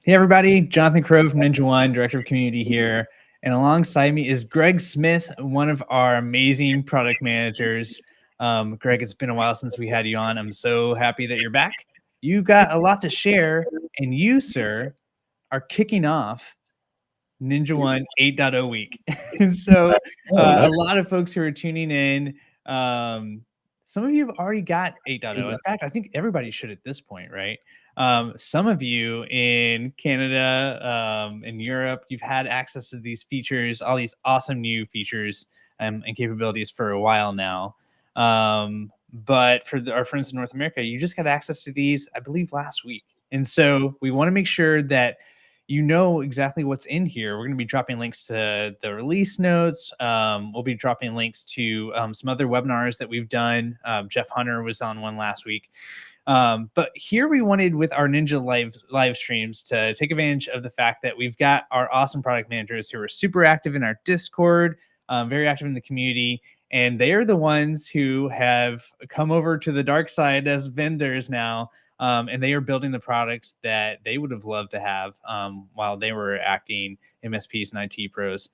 Hey everybody, Jonathan Crow from NinjaOne, Director of Community here. And alongside me is Greg Smith, one of our amazing product managers. Greg, it's been a while since we had you on. I'm so happy that you're back. You got a lot to share, and you, sir, are kicking off NinjaOne 8.0 week. And so a lot of folks who are tuning in, some of you have already got 8.0. In fact, I think everybody should at this point, right? Some of you in Canada, in Europe, you've had access to these features, all these awesome new features and capabilities for a while now. But for our friends in North America, you just got access to these, I believe, last week. And so we want to make sure that you know exactly what's in here. We're going to be dropping links to the release notes. We'll be dropping links to some other webinars that we've done. Jeff Hunter was on one last week. But here we wanted with our Ninja live streams to take advantage of the fact that we've got our awesome product managers who are super active in our Discord, very active in the community. And they are the ones who have come over to the dark side as vendors now. And they are building the products that they would have loved to have while they were acting MSPs and IT pros.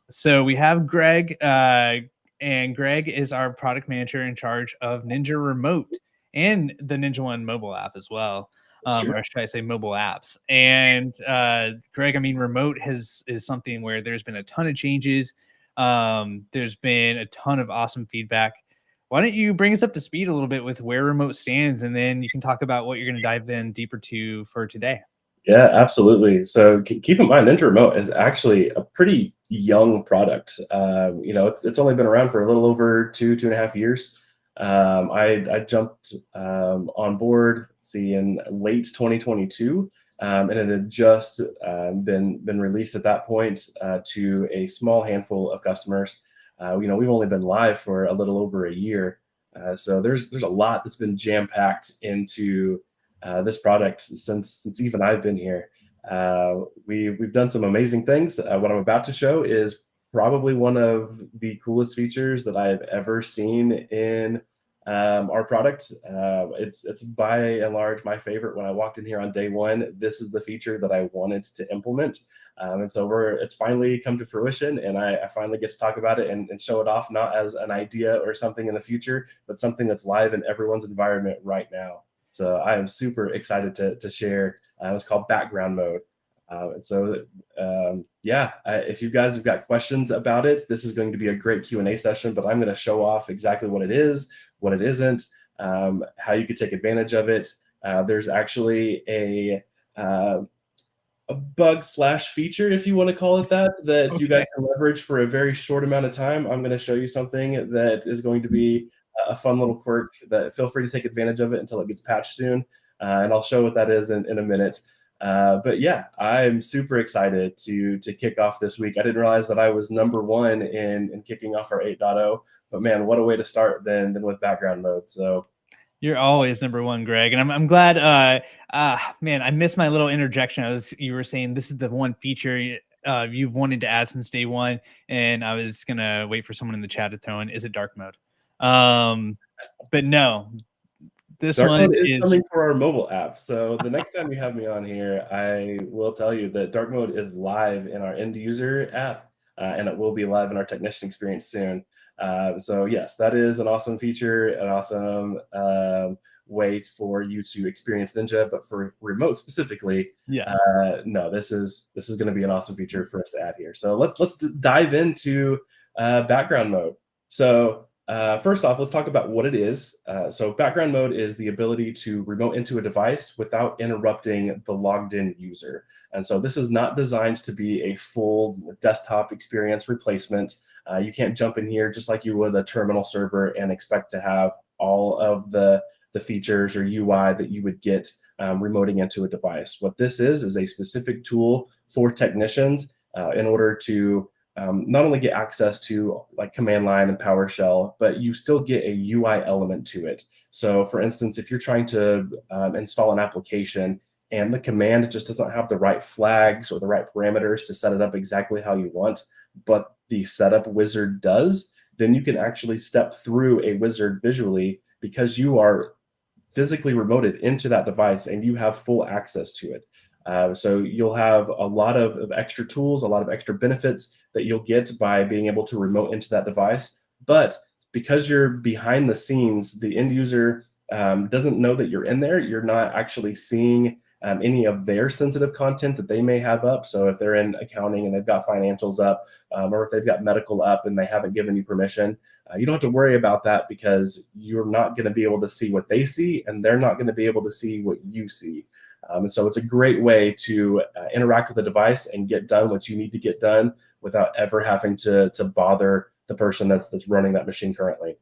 So we have Greg, and Greg is our product manager in charge of Ninja Remote and the NinjaOne mobile app as well. Or should I say mobile apps? And Greg, I mean, Remote is something where there's been a ton of changes. There's been a ton of awesome feedback. Why don't you bring us up to speed a little bit with where Remote stands, and then you can talk about what you're going to dive in deeper to for today. Yeah, absolutely. So keep in mind, Ninja Remote is actually a pretty young product. It's only been around for a little over two and a half years. I jumped on board, in late 2022, and it had just been released at that point to a small handful of customers. We've only been live for a little over a year, so there's a lot that's been jam packed into this product since even I've been here. We've done some amazing things. What I'm about to show is probably one of the coolest features that I've ever seen in our product. It's by and large my favorite. When I walked in here on day one, this is the feature that I wanted to implement. And so it's finally come to fruition, and I finally get to talk about it and show it off, not as an idea or something in the future, but something that's live in everyone's environment right now. So I am super excited to share. It's called background mode. If you guys have got questions about it, this is going to be a great Q&A session, but I'm going to show off exactly what it is, what it isn't, how you could take advantage of it. There's actually a bug / feature, if you want to call it that okay, you guys can leverage for a very short amount of time. I'm going to show you something that is going to be a fun little quirk that feel free to take advantage of it until it gets patched soon. And I'll show what that is in a minute. But yeah, I'm super excited to kick off this week. I didn't realize that I was number one in kicking off our 8.0, but man, what a way to start than with background mode. So you're always number one, Greg. And I'm glad, man, I missed my little interjection. You were saying this is the one feature you've wanted to add since day one. And I was going to wait for someone in the chat to throw in, is it dark mode? But no, this dark one mode is coming for our mobile app. So the next time you have me on here, I will tell you that dark mode is live in our end user app, and it will be live in our technician experience soon. So yes, that is an awesome feature, an awesome way for you to experience Ninja. But for Remote specifically, yes. No, this is going to be an awesome feature for us to add here. So let's dive into background mode. So first off, let's talk about what it is. So background mode is the ability to remote into a device without interrupting the logged in user. And so this is not designed to be a full desktop experience replacement. You can't jump in here just like you would a terminal server and expect to have all of the features or UI that you would get remoting into a device. What this is a specific tool for technicians in order to not only get access to like command line and PowerShell, but you still get a UI element to it. So for instance, if you're trying to install an application and the command just doesn't have the right flags or the right parameters to set it up exactly how you want, but the setup wizard does, then you can actually step through a wizard visually because you are physically remoted into that device and you have full access to it. So you'll have a lot of extra tools, a lot of extra benefits that you'll get by being able to remote into that device. But because you're behind the scenes, the end user doesn't know that you're in there. You're not actually seeing any of their sensitive content that they may have up. So if they're in accounting and they've got financials up, or if they've got medical up and they haven't given you permission, you don't have to worry about that, because you're not going to be able to see what they see, and they're not going to be able to see what you see. And so it's a great way to interact with the device and get done what you need to get done without ever having to bother the person that's running that machine currently.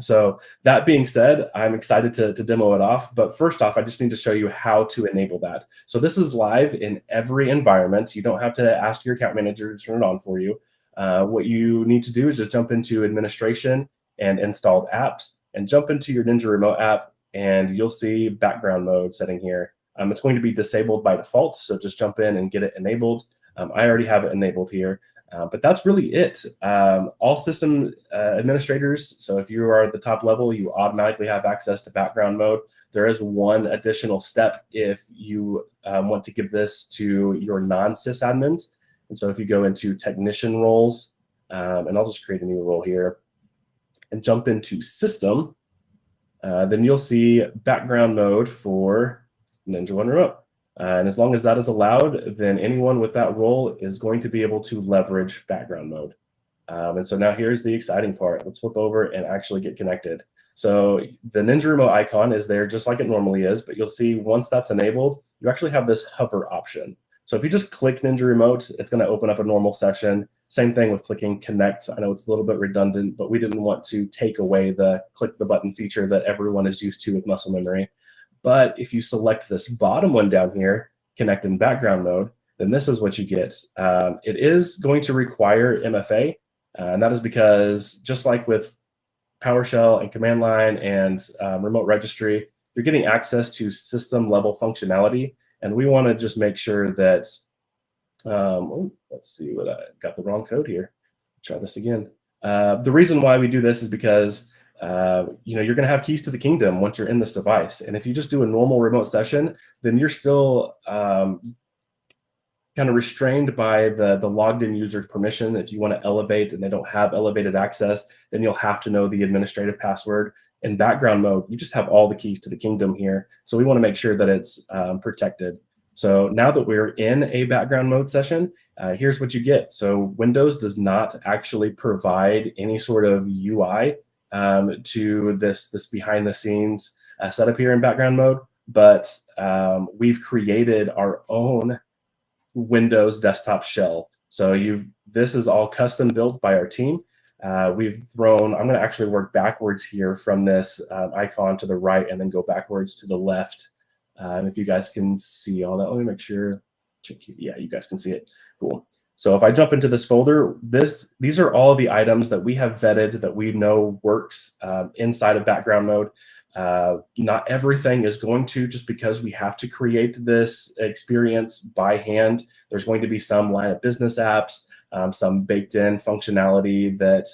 So that being said, I'm excited to demo it off. But first off, I just need to show you how to enable that. So this is live in every environment. You don't have to ask your account manager to turn it on for you. What you need to do is just jump into administration and installed apps, and jump into your Ninja Remote app, and you'll see background mode setting here. It's going to be disabled by default, so just jump in and get it enabled. I already have it enabled here. But that's really it. All system administrators, so if you are at the top level, you automatically have access to background mode. There is one additional step if you want to give this to your non-sysadmins. And so if you go into technician roles, and I'll just create a new role here, and jump into system, then you'll see background mode for NinjaOne Remote. And as long as that is allowed, then anyone with that role is going to be able to leverage background mode. And so now here's the exciting part. Let's flip over and actually get connected. So the Ninja Remote icon is there just like it normally is, but you'll see once that's enabled, you actually have this hover option. So if you just click Ninja Remote, it's going to open up a normal session. Same thing with clicking connect. I know it's a little bit redundant, but we didn't want to take away the click the button feature that everyone is used to with muscle memory. But if you select this bottom one down here, connect in background mode, then this is what you get. It is going to require MFA, and that is because just like with PowerShell and command line and remote registry, you're getting access to system level functionality. And we want to just make sure that, let's see what I got the wrong code here. Try this again. The reason why we do this is because you're going to have keys to the kingdom once you're in this device. And if you just do a normal remote session, then you're still kind of restrained by the logged in user's permission. If you want to elevate and they don't have elevated access, then you'll have to know the administrative password. In background mode, you just have all the keys to the kingdom here. So we want to make sure that it's protected. So now that we're in a background mode session, here's what you get. So Windows does not actually provide any sort of UI to this behind the scenes setup here in background mode, but we've created our own Windows desktop shell. So this is all custom built by our team. I'm going to actually work backwards here from this icon to the right and then go backwards to the left. And if you guys can see all that, let me make sure. Yeah, you guys can see it. Cool. So if I jump into this folder, these are all the items that we have vetted that we know works inside of background mode. Not everything is going to, just because we have to create this experience by hand. There's going to be some line of business apps, some baked in functionality that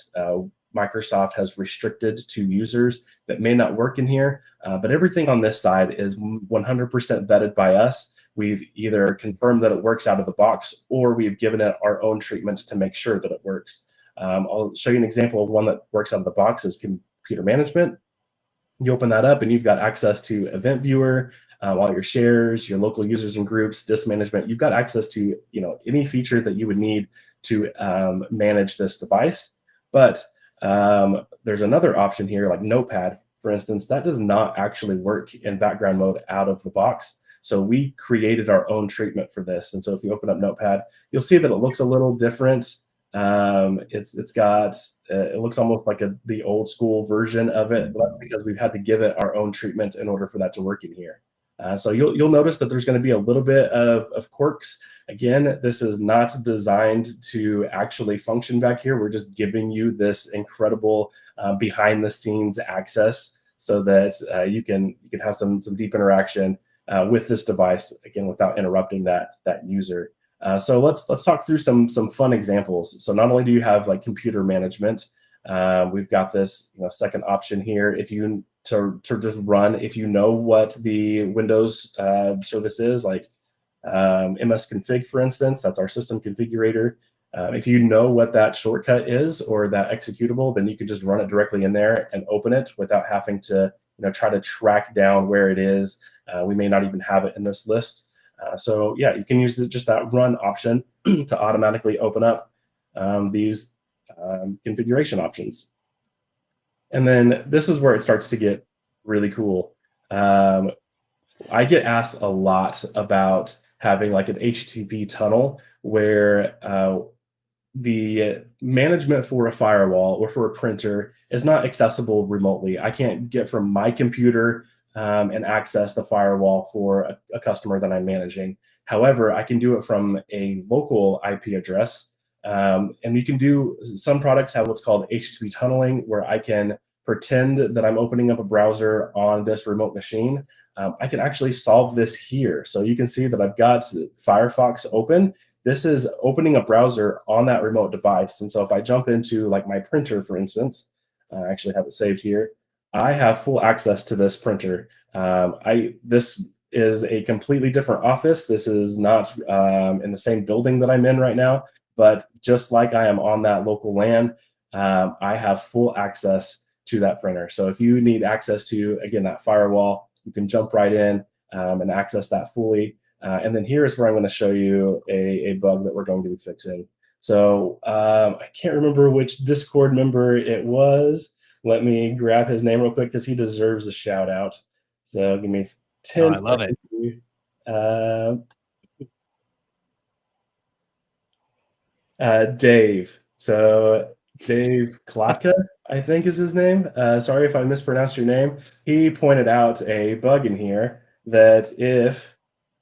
Microsoft has restricted to users that may not work in here. But everything on this side is 100% vetted by us. We've either confirmed that it works out of the box, or we've given it our own treatment to make sure that it works. I'll show you an example of one that works out of the box is computer management. You open that up and you've got access to event viewer, all your shares, your local users and groups, disk management. You've got access to any feature that you would need to manage this device. But there's another option here, like Notepad, for instance, that does not actually work in background mode out of the box. So we created our own treatment for this. And so if you open up Notepad, you'll see that it looks a little different. It looks almost like the old school version of it, but that's because we've had to give it our own treatment in order for that to work in here. So you'll notice that there's going to be a little bit of quirks. Again, this is not designed to actually function back here. We're just giving you this incredible behind the scenes access so that you can have some deep interaction with this device, again, without interrupting that user. So let's talk through some fun examples. So not only do you have like computer management, we've got this second option here. If you to just run, if you know what the Windows service is, like MS config, for instance, that's our system configurator. If you know what that shortcut is or that executable, then you can just run it directly in there and open it without having to try to track down where it is. We may not even have it in this list. So yeah, you can use just that run option to automatically open up these configuration options. And then this is where it starts to get really cool. I get asked a lot about having like an HTTP tunnel where the management for a firewall or for a printer is not accessible remotely. I can't get from my computer and access the firewall for a customer that I'm managing. However, I can do it from a local IP address. And you can do, some products have what's called HTTP tunneling, where I can pretend that I'm opening up a browser on this remote machine. I can actually solve this here. So you can see that I've got Firefox open. This is opening a browser on that remote device. And so if I jump into like my printer, for instance, I actually have it saved here. I have full access to this printer. This is a completely different office. This is not in the same building that I'm in right now, but just like I am on that local LAN, I have full access to that printer. So if you need access to, again, that firewall, you can jump right in and access that fully. And then here is where I'm going to show you a bug that we're going to be fixing. So I can't remember which Discord member it was. Let me grab his name real quick because he deserves a shout out. So give me 10 I love it. Dave. So Dave Klatka, I think is his name. Sorry if I mispronounced your name. He pointed out a bug in here that if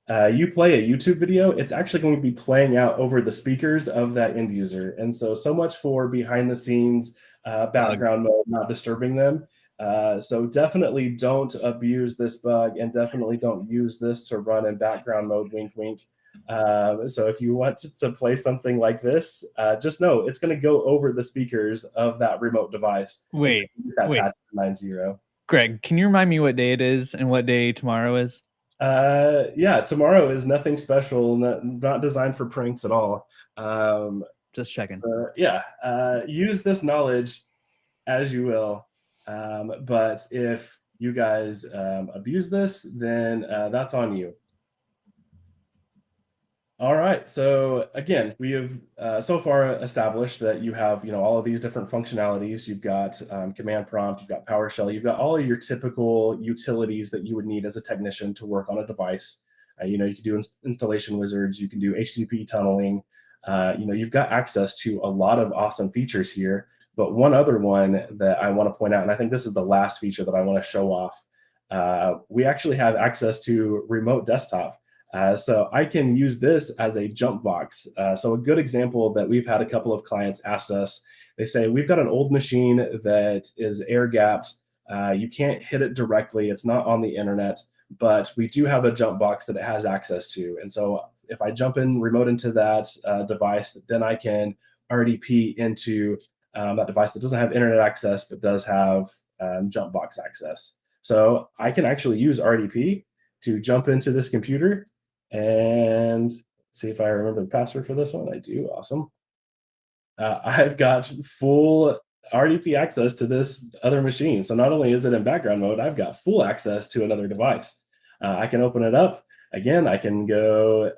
you play a YouTube video, it's actually going to be playing out over the speakers of that end user. And so much for behind the scenes background mode, not disturbing them. So definitely don't abuse this bug, and definitely don't use this to run in background mode, wink, wink. So if you want to play something like this, just know it's going to go over the speakers of that remote device. Wait. Patch 9.0. Greg, can you remind me what day it is and what day tomorrow is? Yeah, tomorrow is nothing special, not designed for pranks at all. Just checking. Yeah, use this knowledge as you will. But if you guys abuse this, then that's on you. All right. So again, we have so far established that you have, all of these different functionalities. You've got command prompt, you've got PowerShell, you've got all of your typical utilities that you would need as a technician to work on a device. You can do installation wizards, you can do HTTP tunneling. You've got access to a lot of awesome features here. But one other one that I want to point out, and I think this is the last feature that I want to show off, we actually have access to remote desktop. So I can use this as a jump box. So a good example that we've had a couple of clients ask us, they say, we've got an old machine that is air gapped. You can't hit it directly. It's not on the internet, but we do have a jump box that it has access to. And so if I jump in remote into that device, then I can RDP into that device that doesn't have internet access, but does have jump box access. So I can actually use RDP to jump into this computer and see if I remember the password for this one. I do. Awesome. I've got full RDP access to this other machine. So not only is it in background mode, I've got full access to another device. I can open it up. Again, I can go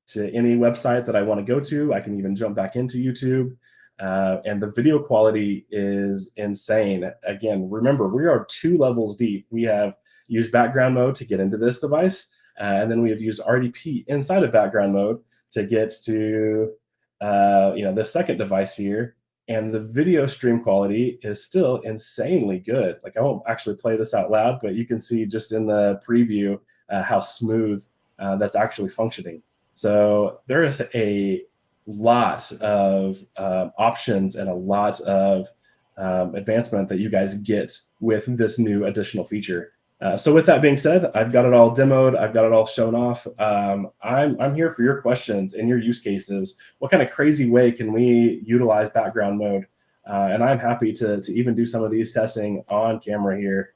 to any website that I want to go to. I can even jump back into YouTube. And the video quality is insane. Again, remember, we are 2 levels deep. We have used background mode to get into this device. And then we have used RDP inside of background mode to get to the second device here. And the video stream quality is still insanely good. Like, I won't actually play this out loud, but you can see just in the preview how smooth that's actually functioning. So there is a lot of options and a lot of advancement that you guys get with this new additional feature. So with that being said, I've got it all demoed. I've got it all shown off. I'm here for your questions and your use cases. What kind of crazy way can we utilize background mode? And I'm happy to even do some of these testing on camera here.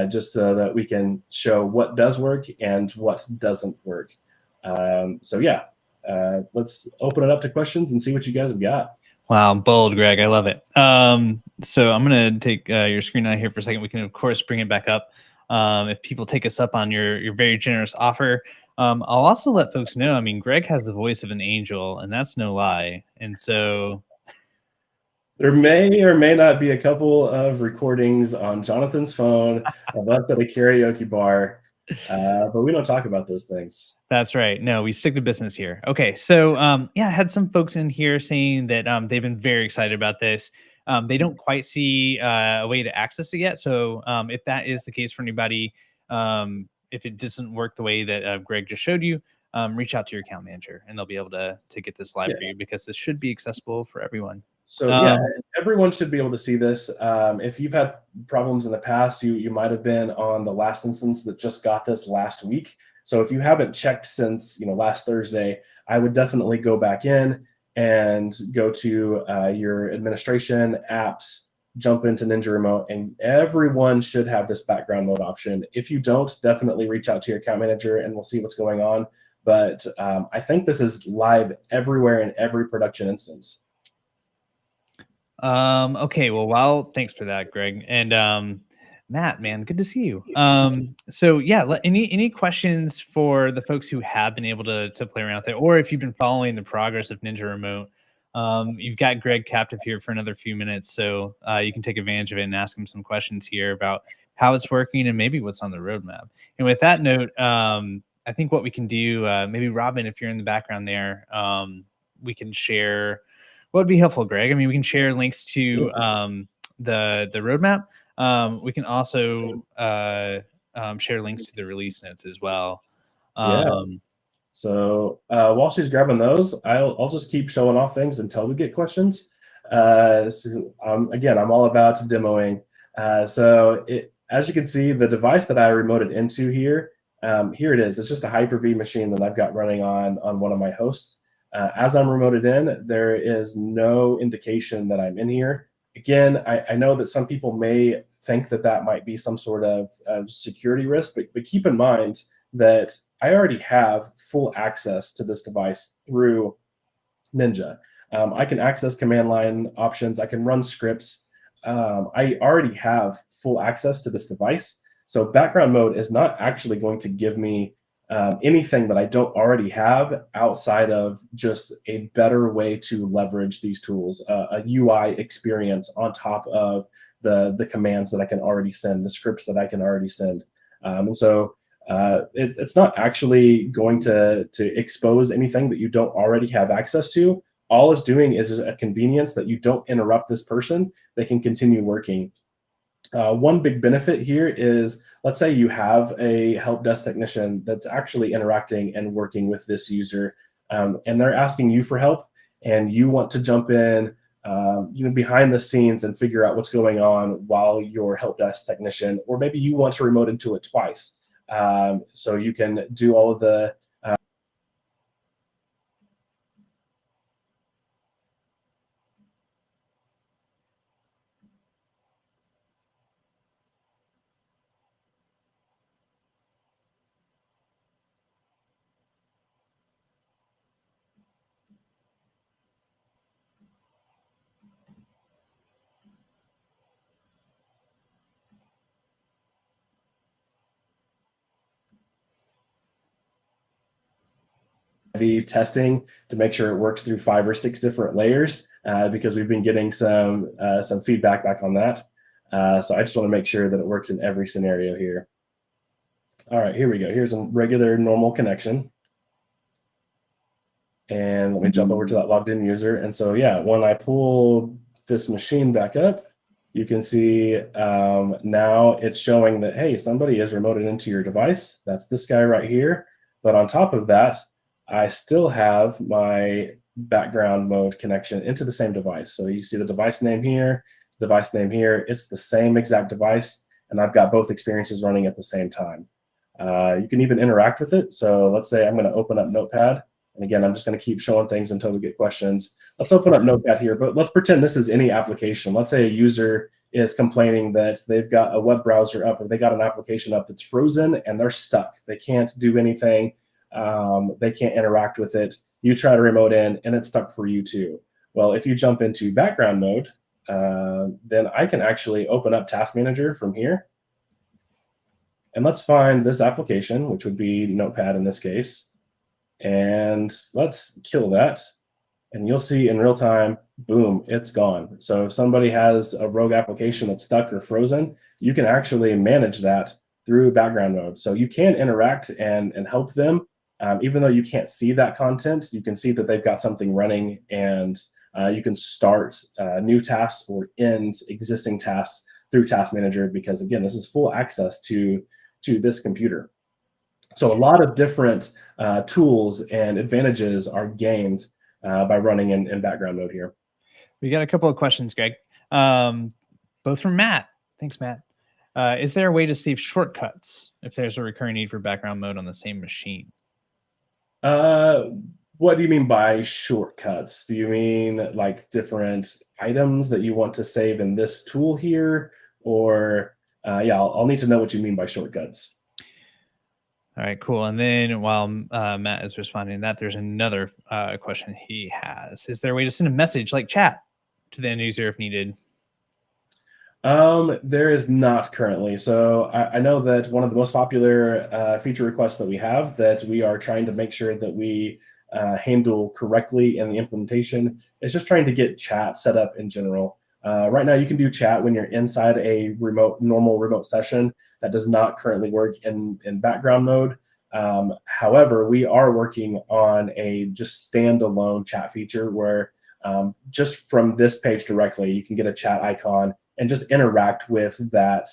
just so that we can show what does work and what doesn't work. So yeah, let's open it up to questions and see what you guys have got. Wow, bold, Greg. I love it. So I'm going to take your screen out here for a second. We can, of course, bring it back up if people take us up on your very generous offer. I'll also let folks know, I mean, Greg has the voice of an angel, and that's no lie. And so there may or may not be a couple of recordings on Jonathan's phone of us at a karaoke bar, but we don't talk about those things. That's right. No, we stick to business here. Okay. So, yeah, I had some folks in here saying that they've been very excited about this. They don't quite see a way to access it yet. So, if that is the case for anybody, if it doesn't work the way that Greg just showed you, reach out to your account manager and they'll be able to get this live for you, because this should be accessible for everyone. So yeah, everyone should be able to see this. If you've had problems in the past, you might have been on the last instance that just got this last week. So if you haven't checked since last Thursday, I would definitely go back in and go to your administration apps, jump into Ninja Remote, and everyone should have this background mode option. If you don't, definitely reach out to your account manager and we'll see what's going on. But I think this is live everywhere in every production instance. Okay, well, thanks for that, Greg. And Matt, man, good to see you. So yeah, any questions for the folks who have been able to play around with it, or if you've been following the progress of Ninja Remote, you've got Greg captive here for another few minutes, so you can take advantage of it and ask him some questions here about how it's working and maybe what's on the roadmap. And with that note, I think what we can do, maybe Robin, if you're in the background there, we can share. What would be helpful, Greg? I mean, we can share links to the roadmap. We can also share links to the release notes as well. So while she's grabbing those, I'll just keep showing off things until we get questions. Again, I'm all about demoing. So as you can see, the device that I remoted into here, here it is. It's just a Hyper-V machine that I've got running on one of my hosts. As I'm remoted in, there is no indication that I'm in here. Again, I know that some people may think that might be some sort of security risk, but keep in mind that I already have full access to this device through Ninja. I can access command line options. I can run scripts. I already have full access to this device. So background mode is not actually going to give me anything that I don't already have outside of just a better way to leverage these tools, a UI experience on top of the commands that I can already send, the scripts that I can already send. And so it's not actually going to expose anything that you don't already have access to. All it's doing is a convenience that you don't interrupt this person. They can continue working. One big benefit here is, let's say you have a help desk technician that's actually interacting and working with this user, and they're asking you for help, and you want to jump in behind the scenes and figure out what's going on while your help desk technician, or maybe you want to remote into it twice. So you can do all of the testing to make sure it works through 5 or 6 different layers, because we've been getting some feedback back on that. So I just want to make sure that it works in every scenario here. All right, here we go. Here's a regular normal connection. And let me jump over to that logged in user. And so, yeah, when I pull this machine back up, you can see now it's showing that, hey, somebody is remoted into your device. That's this guy right here. But on top of that, I still have my background mode connection into the same device. So you see the device name here, device name here. It's the same exact device, and I've got both experiences running at the same time. You can even interact with it. So let's say I'm going to open up Notepad. And again, I'm just going to keep showing things until we get questions. Let's open up Notepad here, but let's pretend this is any application. Let's say a user is complaining that they've got a web browser up or they got an application up that's frozen and they're stuck. They can't do anything. They can't interact with it. You try to remote in and it's stuck for you too. Well, if you jump into background mode, then I can actually open up Task Manager from here. And let's find this application, which would be Notepad in this case. And let's kill that. And you'll see in real time, boom, it's gone. So if somebody has a rogue application that's stuck or frozen, you can actually manage that through background mode. So you can interact and help them. Even though you can't see that content, you can see that they've got something running, and you can start new tasks or end existing tasks through Task Manager, because again, this is full access to this computer. So a lot of different tools and advantages are gained by running in background mode here. We got a couple of questions, Greg, both from Matt. Thanks, Matt. Is there a way to save shortcuts if there's a recurring need for background mode on the same machine? What do you mean by shortcuts? Do you mean like different items that you want to save in this tool here? Or yeah, I'll need to know what you mean by shortcuts. All right, cool. And then while Matt is responding to that, there's another question he has. Is there a way to send a message like chat to the end user if needed? There is not currently. So I know that one of the most popular feature requests that we have that we are trying to make sure that we handle correctly in the implementation is just trying to get chat set up in general. Right now, you can do chat when you're inside a normal remote session. That does not currently work in background mode. However, we are working on a just standalone chat feature where just from this page directly, you can get a chat icon and just interact with that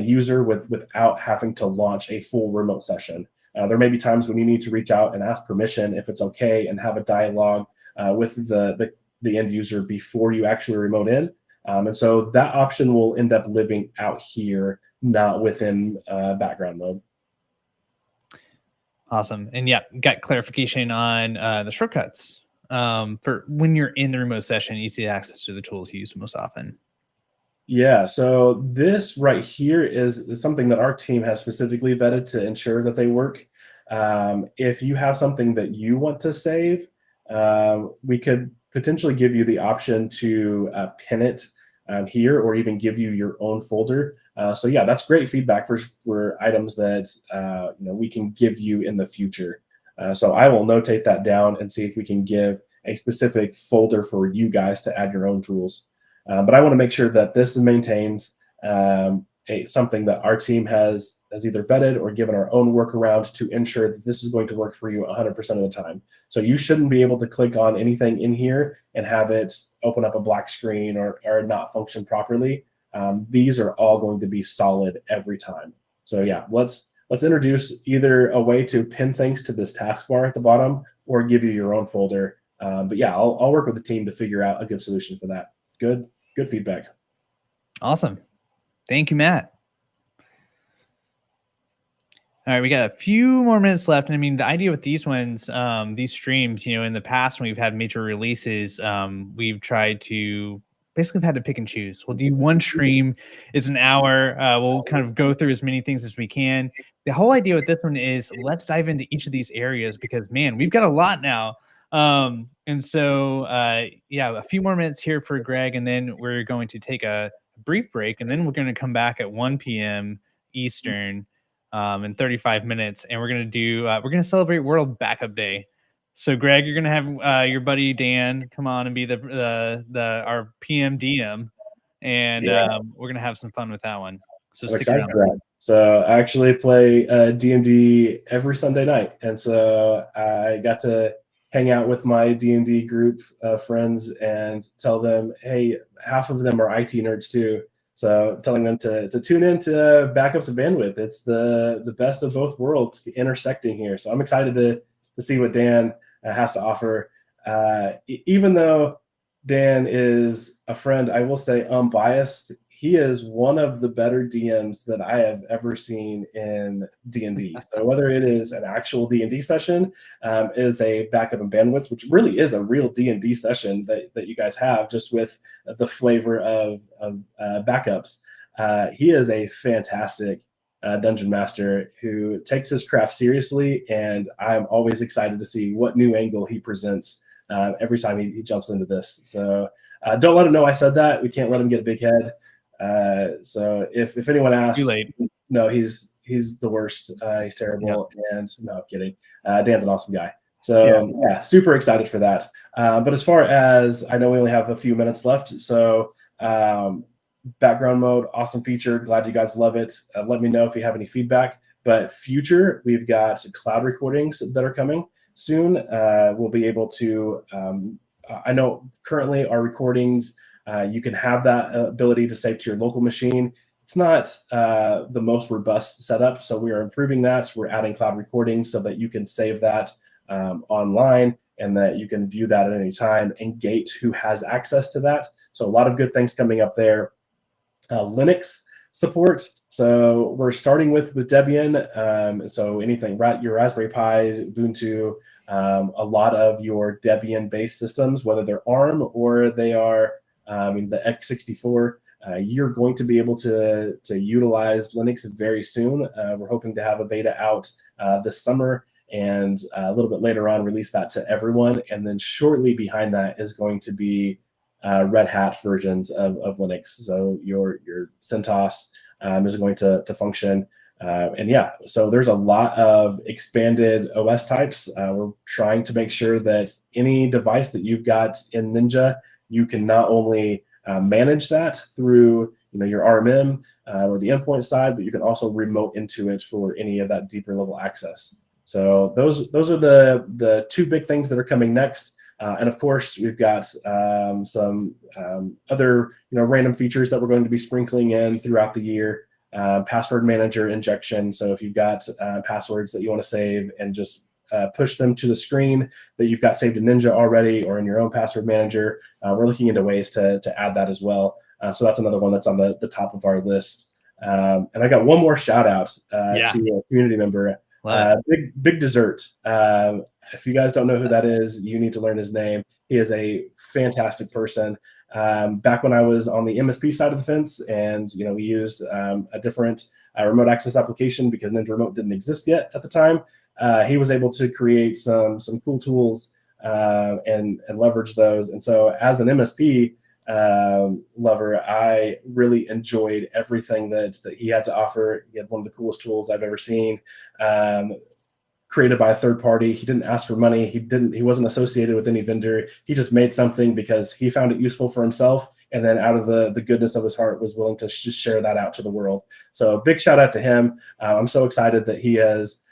user without having to launch a full remote session. There may be times when you need to reach out and ask permission if it's okay and have a dialogue with the end user before you actually remote in. And so that option will end up living out here, not within background mode. Awesome. And yeah, got clarification on the shortcuts for when you're in the remote session, easy access to the tools you use most often. Yeah, so this right here is something that our team has specifically vetted to ensure that they work. If you have something that you want to save, we could potentially give you the option to pin it here, or even give you your own folder. So yeah, that's great feedback for items that we can give you in the future. So I will notate that down and see if we can give a specific folder for you guys to add your own tools. But I want to make sure that this maintains something that our team has either vetted or given our own workaround to ensure that this is going to work for you 100% of the time. So you shouldn't be able to click on anything in here and have it open up a black screen or not function properly. These are all going to be solid every time. So yeah, let's introduce either a way to pin things to this taskbar at the bottom or give you your own folder. But yeah, I'll work with the team to figure out a good solution for that. Good feedback. Awesome. Thank you, Matt. All right, we got a few more minutes left. And I mean, the idea with these ones, these streams, in the past when we've had major releases, we've tried to basically had to pick and choose. We'll do one stream, it's an hour. We'll kind of go through as many things as we can. The whole idea with this one is let's dive into each of these areas because, man, we've got a lot now. And so, yeah, a few more minutes here for Greg, and then we're going to take a brief break, and then we're going to come back at 1 p.m. Eastern in 35 minutes, and we're going to celebrate World Backup Day. So, Greg, you're going to have your buddy Dan come on and be our PM DM, and we're going to have some fun with that one. So stick around. For that. So I actually play D&D every Sunday night, and so I got to hang out with my D&D group of friends and tell them, hey, half of them are IT nerds too. So telling them to tune in to Backups of Bandwidth. It's the best of both worlds intersecting here. So I'm excited to see what Dan has to offer. Even though Dan is a friend, I will say unbiased, he is one of the better DMs that I have ever seen in D&D. So whether it is an actual D&D session, it is a backup and bandwidth, which really is a real D&D session that you guys have, just with the flavor of backups. He is a fantastic dungeon master who takes his craft seriously, and I'm always excited to see what new angle he presents every time he jumps into this. So don't let him know I said that. We can't let him get a big head. So if anyone asks, Too late. no, he's the worst. He's terrible. Yep. And no, kidding. Dan's an awesome guy. So yeah, super excited for that. But as far as I know, we only have a few minutes left. So background mode, awesome feature. Glad you guys love it. Let me know if you have any feedback. But future, we've got cloud recordings that are coming soon. We'll be able to, I know currently our recordings, you can have that ability to save to your local machine. It's not the most robust setup, so we are improving that. We're adding cloud recordings so that you can save that online and that you can view that at any time and gate who has access to that. So a lot of good things coming up there. Linux support. So we're starting with Debian. So anything, your Raspberry Pi, Ubuntu, a lot of your Debian-based systems, whether they're ARM or they are the x64, you're going to be able to utilize Linux very soon. We're hoping to have a beta out this summer, and a little bit later on release that to everyone. And then shortly behind that is going to be Red Hat versions of Linux. So your CentOS is going to function. And yeah, so there's a lot of expanded OS types. We're trying to make sure that any device that you've got in Ninja, you can not only manage that through your RMM or the endpoint side, but you can also remote into it for any of that deeper level access. So those are the two big things that are coming next. And of course, we've got some other random features that we're going to be sprinkling in throughout the year. Password manager injection. So if you've got passwords that you want to save and just push them to the screen that you've got saved in Ninja already or in your own password manager, we're looking into ways to add that as well. So that's another one that's on the top of our list. And I got one more shout out to a community member, Big Dessert. If you guys don't know who that is, you need to learn his name. He is a fantastic person. Back when I was on the MSP side of the fence, and we used a different remote access application because Ninja Remote didn't exist yet at the time. He was able to create some cool tools and leverage those. And so as an MSP lover, I really enjoyed everything that he had to offer. He had one of the coolest tools I've ever seen. Created by a third party. He didn't ask for money. He wasn't associated with any vendor. He just made something because he found it useful for himself, and then out of the goodness of his heart was willing to just share that out to the world. So big shout out to him. I'm so excited that he has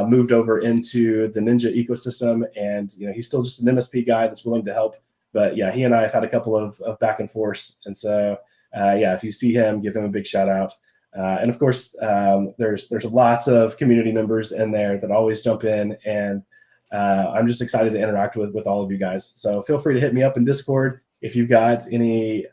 moved over into the Ninja ecosystem, and he's still just an MSP guy that's willing to help. But yeah, he and I have had a couple of back and forths, and so yeah, if you see him, give him a big shout out. And of course, there's lots of community members in there that always jump in, and I'm just excited to interact with all of you guys. So feel free to hit me up in Discord if you've got any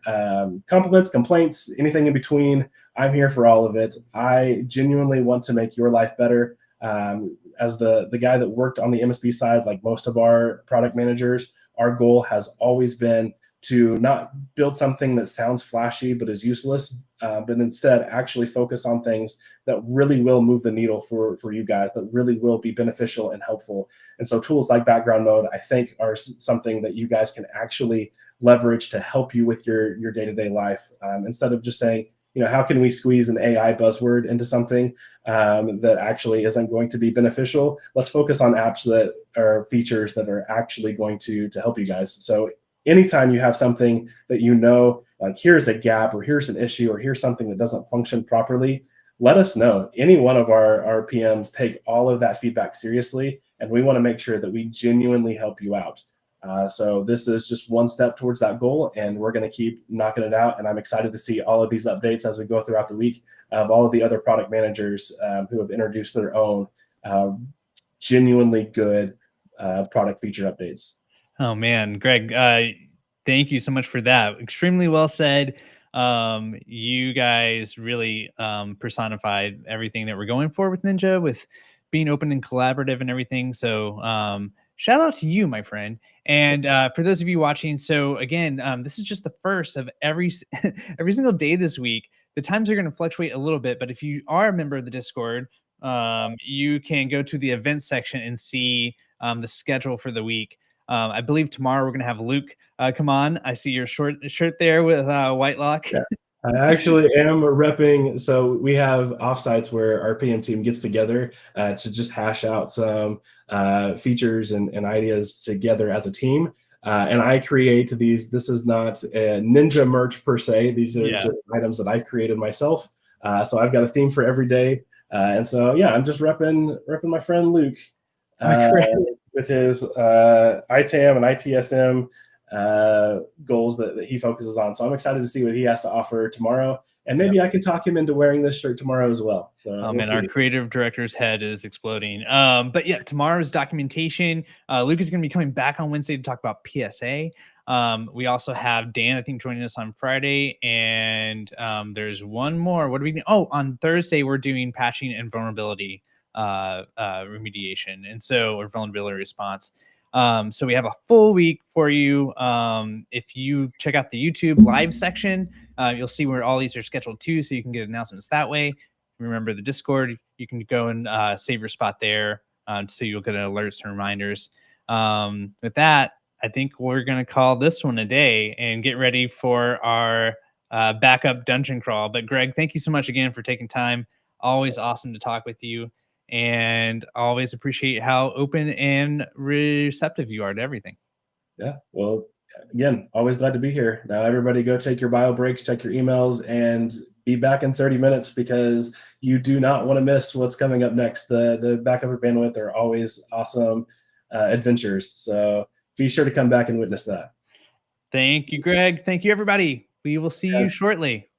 compliments, complaints, anything in between. I'm here for all of it. I genuinely want to make your life better. As the guy that worked on the MSP side, like most of our product managers, our goal has always been to not build something that sounds flashy but is useless, but instead actually focus on things that really will move the needle for you guys, that really will be beneficial and helpful. And so tools like background mode, I think, are something that you guys can actually leverage to help you with your day-to-day life, instead of just saying, how can we squeeze an AI buzzword into something that actually isn't going to be beneficial? Let's focus on apps that are features that are actually going to help you guys. So anytime you have something that like here's a gap or here's an issue or here's something that doesn't function properly, let us know. Any one of our PMs take all of that feedback seriously, and we want to make sure that we genuinely help you out. So this is just one step towards that goal, and we're going to keep knocking it out. And I'm excited to see all of these updates as we go throughout the week of all of the other product managers who have introduced their own genuinely good product feature updates. Oh man, Greg, thank you so much for that. Extremely well said. You guys really personified everything that we're going for with Ninja, with being open and collaborative and everything. So shout out to you, my friend. And for those of you watching, so again, this is just the first of every every single day this week. The times are going to fluctuate a little bit, but if you are a member of the Discord, you can go to the events section and see the schedule for the week. I believe tomorrow we're going to have Luke come on. I see your short shirt there with Whitelock. Yeah. I actually am repping. So we have offsites where our PM team gets together to just hash out some features and ideas together as a team. And I create these. This is not a Ninja merch per se. These are just items that I've created myself. So I've got a theme for every day. And so, yeah, I'm just repping my friend Luke with his ITAM and ITSM goals that he focuses on. So I'm excited to see what he has to offer tomorrow. And maybe I can talk him into wearing this shirt tomorrow as well. So our creative director's head is exploding. But yeah, tomorrow's documentation. Luke is going to be coming back on Wednesday to talk about PSA. We also have Dan, I think, joining us on Friday. And there's one more. What do we do? Oh, on Thursday, we're doing patching and vulnerability remediation. And so, or vulnerability response. So we have a full week for you. If you check out the YouTube live section, you'll see where all these are scheduled too, so you can get announcements that way. Remember the Discord, you can go and save your spot there, so you'll get alerts and reminders. With that, I think we're going to call this one a day and get ready for our backup dungeon crawl. But Greg, thank you so much again for taking time. Always awesome to talk with you. And always appreciate how open and receptive you are to everything. Yeah, well, again, always glad to be here. Now, everybody go take your bio breaks, check your emails, and be back in 30 minutes because you do not want to miss what's coming up next. The backup of bandwidth are always awesome adventures. So be sure to come back and witness that. Thank you, Greg. Thank you, everybody. We will see you shortly.